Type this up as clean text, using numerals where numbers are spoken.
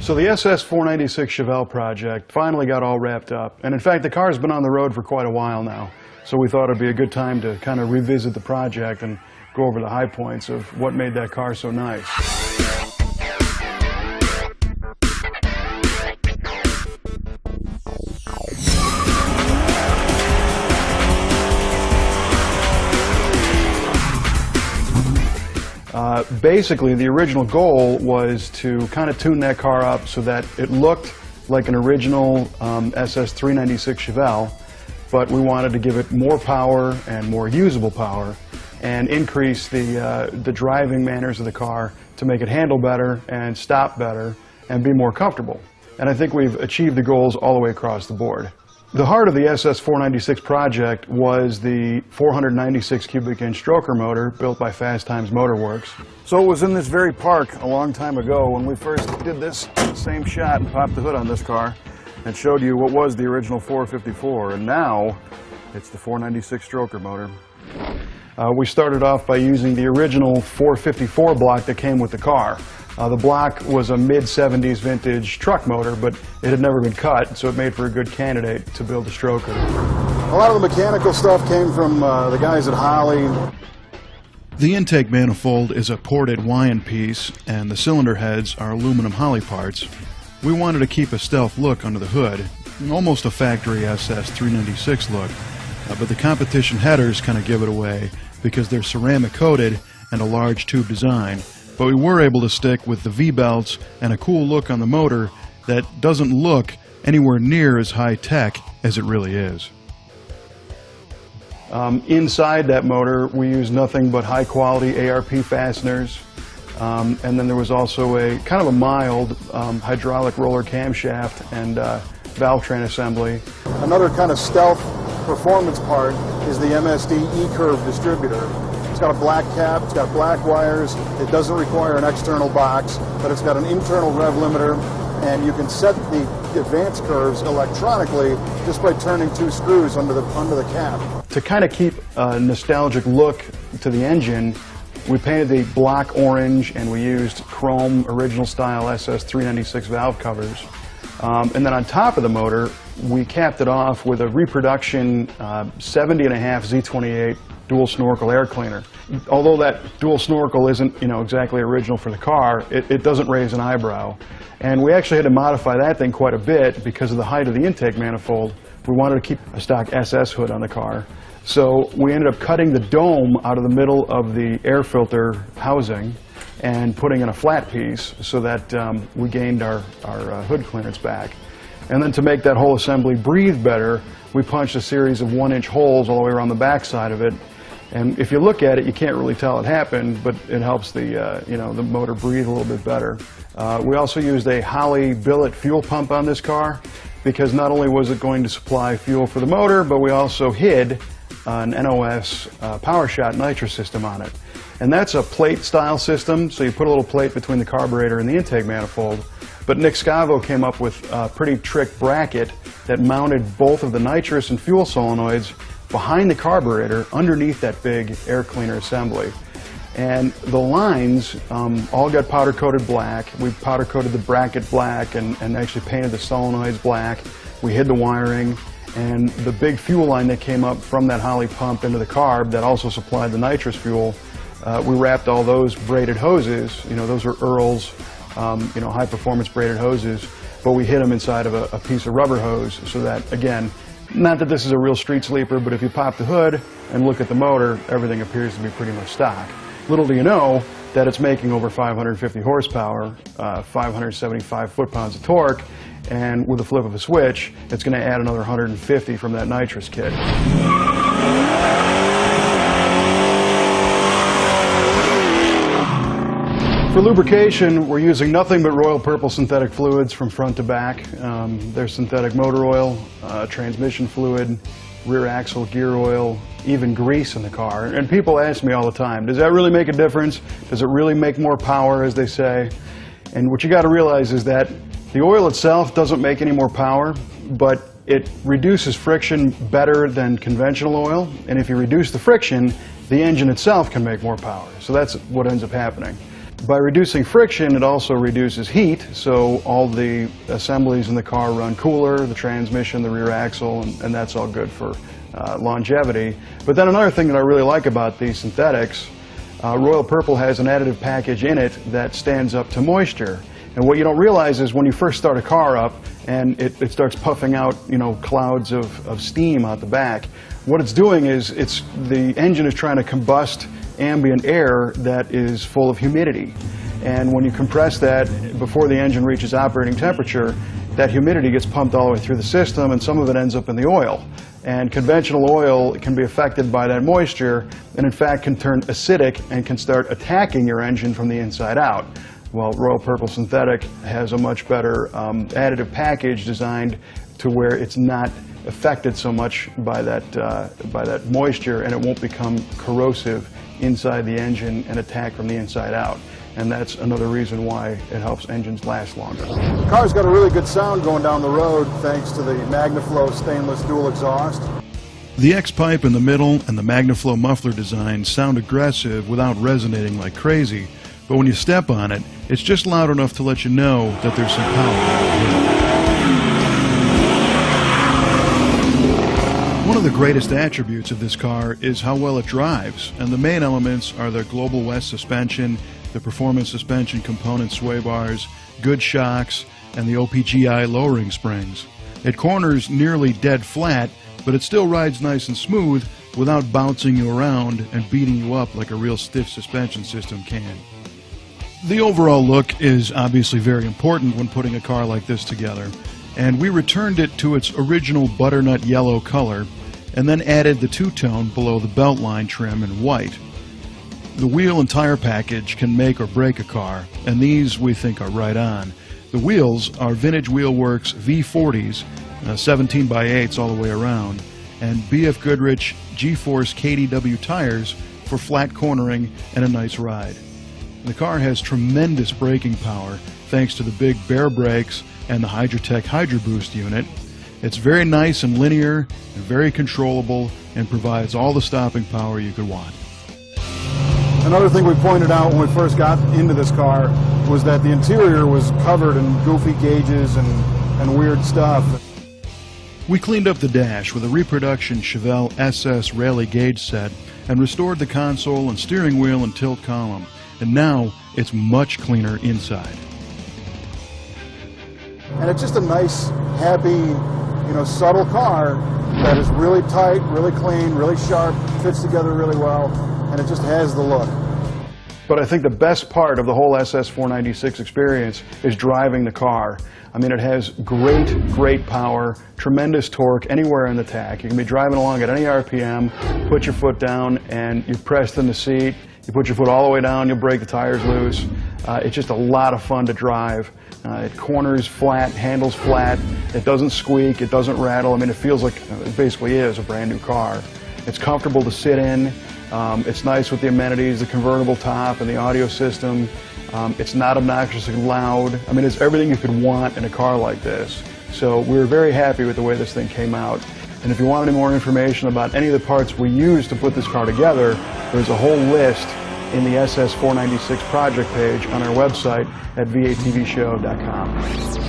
So the SS496 Chevelle project finally got all wrapped up, and in fact the car's been on the road for quite a while now, so we thought it'd be a good time to kind of revisit the project and go over the high points of what made that car so nice. Basically, the original goal was to kind of tune that car up so that it looked like an original SS396 Chevelle, but we wanted to give it more power and more usable power and increase the driving manners of the car to make it handle better and stop better and be more comfortable. And I think we've achieved the goals all the way across the board. The heart of the SS496 project was the 496 cubic inch stroker motor built by Fast Times Motor Works. So it was in this very park a long time ago when we first did this same shot and popped the hood on this car and showed you what was the original 454, and now it's the 496 stroker motor. We started off by using the original 454 block that came with the car. The block was a mid-70s vintage truck motor, but it had never been cut, so it made for a good candidate to build a stroker. A lot of the mechanical stuff came from the guys at Holley. The intake manifold is a ported Wyand piece, and the cylinder heads are aluminum Holley parts. We wanted to keep a stealth look under the hood, almost a factory SS396 look, but the competition headers kind of give it away because they're ceramic coated and a large tube design. But we were able to stick with the V-belts and a cool look on the motor that doesn't look anywhere near as high-tech as it really is. Inside that motor, we used nothing but high-quality ARP fasteners, and then there was also a kind of a mild hydraulic roller camshaft and valve train assembly. Another kind of stealth performance part is the MSD E-curve distributor. It's got a black cap, it's got black wires, it doesn't require an external box, but it's got an internal rev limiter, and you can set the advance curves electronically just by turning two screws under the cap. To kind of keep a nostalgic look to the engine, we painted the block orange and we used chrome original style SS396 valve covers. And then on top of the motor, we capped it off with a reproduction 70.5 Z28 dual snorkel air cleaner. Although that dual snorkel isn't, exactly original for the car, it doesn't raise an eyebrow. And we actually had to modify that thing quite a bit because of the height of the intake manifold. We wanted to keep a stock SS hood on the car. So we ended up cutting the dome out of the middle of the air filter housing and putting in a flat piece so that we gained our hood clearance back. And then to make that whole assembly breathe better, we punched a series of 1-inch holes all the way around the back side of it. And if you look at it, you can't really tell it happened, but it helps the motor breathe a little bit better. We also used a Holley billet fuel pump on this car because not only was it going to supply fuel for the motor, but we also hid an NOS power shot nitrous system on it. And that's a plate style system, so you put a little plate between the carburetor and the intake manifold. But Nick Scavo came up with a pretty trick bracket that mounted both of the nitrous and fuel solenoids behind the carburetor underneath that big air cleaner assembly. And the lines all got powder coated black. We powder coated the bracket black and actually painted the solenoids black. We hid the wiring, and the big fuel line that came up from that Holley pump into the carb that also supplied the nitrous fuel, we wrapped all those braided hoses. Those are Earl's high performance braided hoses, but we hid them inside of a piece of rubber hose so that, again, not that this is a real street sleeper, but if you pop the hood and look at the motor, everything appears to be pretty much stock. Little do you know that it's making over 550 horsepower, 575 foot-pounds of torque, and with a flip of a switch, it's going to add another 150 from that nitrous kit. For lubrication, we're using nothing but Royal Purple synthetic fluids from front to back. There's synthetic motor oil, transmission fluid, rear axle gear oil, even grease in the car. And people ask me all the time, does that really make a difference? Does it really make more power, as they say? And what you got to realize is that the oil itself doesn't make any more power, but it reduces friction better than conventional oil. And if you reduce the friction, the engine itself can make more power. So that's what ends up happening. By reducing friction, it also reduces heat, so all the assemblies in the car run cooler, the transmission, the rear axle, and that's all good for longevity. But then another thing that I really like about these synthetics, Royal Purple has an additive package in it that stands up to moisture. And what you don't realize is when you first start a car up and it starts puffing out, clouds of steam out the back, what it's doing is the engine is trying to combust ambient air that is full of humidity. And when you compress that before the engine reaches operating temperature, that humidity gets pumped all the way through the system, and some of it ends up in the oil. And conventional oil can be affected by that moisture, and in fact can turn acidic and can start attacking your engine from the inside out. Well, Royal Purple Synthetic has a much better additive package designed to where it's not affected so much by that moisture, and it won't become corrosive inside the engine and attack from the inside out. And that's another reason why it helps engines last longer. The car's got a really good sound going down the road thanks to the MagnaFlow stainless dual exhaust. The X-pipe in the middle and the MagnaFlow muffler design sound aggressive without resonating like crazy, but when you step on it, it's just loud enough to let you know that there's some power. One of the greatest attributes of this car is how well it drives, and the main elements are the Global West suspension, the performance suspension component sway bars, good shocks, and the OPGI lowering springs. It corners nearly dead flat, but it still rides nice and smooth without bouncing you around and beating you up like a real stiff suspension system can. The overall look is obviously very important when putting a car like this together, and we returned it to its original butternut yellow color and then added the two-tone below the beltline trim in white. The wheel and tire package can make or break a car, and these we think are right on. The wheels are Vintage Wheelworks V40s, 17x8s all the way around, and BF Goodrich G-Force KDW tires for flat cornering and a nice ride. The car has tremendous braking power thanks to the big Bear brakes and the Hydrotech Hydro Boost unit. It's very nice and linear and very controllable and provides all the stopping power you could want. Another thing we pointed out when we first got into this car was that the interior was covered in goofy gauges and weird stuff. We cleaned up the dash with a reproduction Chevelle SS Rally gauge set and restored the console and steering wheel and tilt column. And now it's much cleaner inside. And it's just a nice, happy, subtle car that is really tight, really clean, really sharp, fits together really well, and it just has the look. But I think the best part of the whole SS496 experience is driving the car. I mean, it has great power, tremendous torque anywhere in the tack. You can be driving along at any RPM, put your foot down, and you're pressed in the seat. You put your foot all the way down, you'll break the tires loose. It's just a lot of fun to drive. It corners flat, handles flat, it doesn't squeak, it doesn't rattle. I mean, it feels like it basically is a brand new car. It's comfortable to sit in. It's nice with the amenities, the convertible top and the audio system. It's not obnoxiously loud. I mean, it's everything you could want in a car like this. So we were very happy with the way this thing came out. And if you want any more information about any of the parts we used to put this car together, there's a whole list in the SS496 project page on our website at V8TVshow.com.